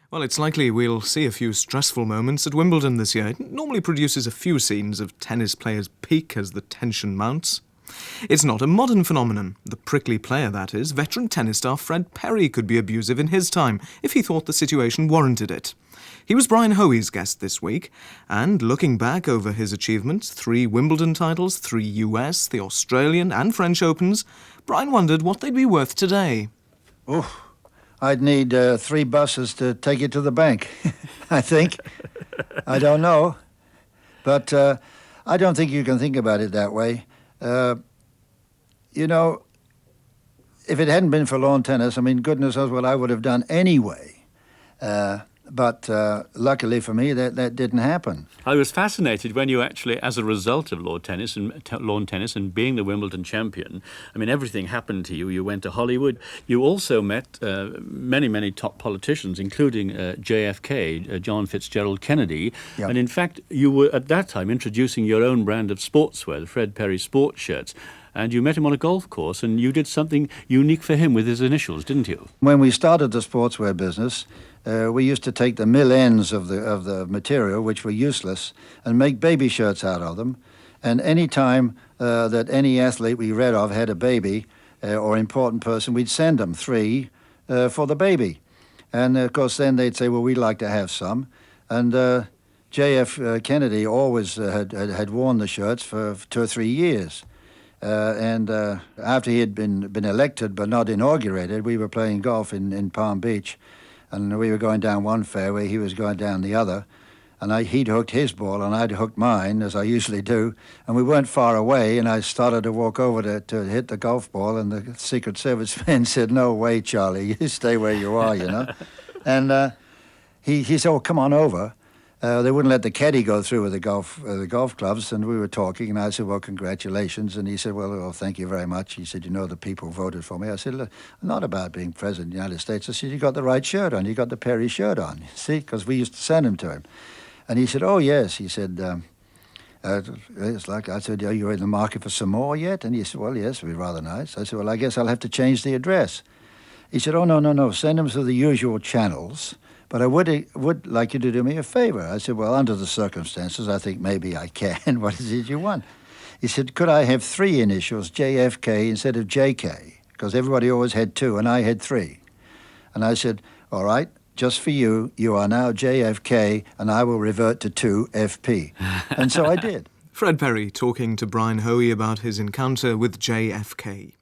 Well, it's likely we'll see a few stressful moments at Wimbledon this year. It normally produces a few scenes of tennis players peak as the tension mounts. It's not a modern phenomenon. The prickly player, that is, veteran tennis star Fred Perry could be abusive in his time if he thought the situation warranted it. He was Brian Hoey's guest this week, and looking back over his achievements, 3 Wimbledon titles, 3 US, the Australian and French Opens, Brian wondered what they'd be worth today. Oh, I'd need 3 buses to take it to the bank, I think. I don't know. But I don't think you can think about it that way. You know, if it hadn't been for lawn tennis, I mean, goodness knows what I would have done anyway. But luckily for me, that didn't happen. I was fascinated when you actually, as a result of lawn tennis and being the Wimbledon champion, I mean, everything happened to you. You went to Hollywood. You also met many top politicians, including JFK, John Fitzgerald Kennedy. Yep. And in fact, you were at that time introducing your own brand of sportswear, the Fred Perry sports shirts. And you met him on a golf course, and you did something unique for him with his initials, didn't you? When we started the sportswear business, we used to take the mill ends of the material, which were useless, and make baby shirts out of them. And any time that any athlete we read of had a baby or important person, we'd send them 3 for the baby. And of course, then they'd say, well, we'd like to have some. And JF Kennedy always had worn the shirts for 2 or 3 years. And after he had been elected but not inaugurated, we were playing golf in Palm Beach, and we were going down one fairway, he was going down the other, and he'd hooked his ball and I'd hooked mine, as I usually do, and we weren't far away, and I started to walk over to hit the golf ball, and the Secret Service man said, "No way, Charlie, you stay where you are, you know." And he said, "Oh, come on over." They wouldn't let the caddy go through with the golf clubs, and we were talking, and I said, "Well, congratulations." And he said, well, thank you very much. He said, "You know, the people voted for me." I said, "Look, not about being president of the United States." I said, "You got the right shirt on. You got the Perry shirt on, you see, because we used to send him to him." And he said, "Oh, yes." He said, it's like, I said, "Are you in the market for some more yet?" And he said, "Well, yes, it'd be rather nice." I said, "Well, I guess I'll have to change the address." He said, "Oh, no, send them through the usual channels. But I would like you to do me a favor." I said, "Well, under the circumstances, I think maybe I can." "What is it you want?" He said, "Could I have 3 initials, JFK, instead of JK? Because everybody always had 2, and I had 3. And I said, "All right, just for you, you are now JFK, and I will revert to 2FP. And so I did. Fred Perry talking to Brian Hoey about his encounter with JFK.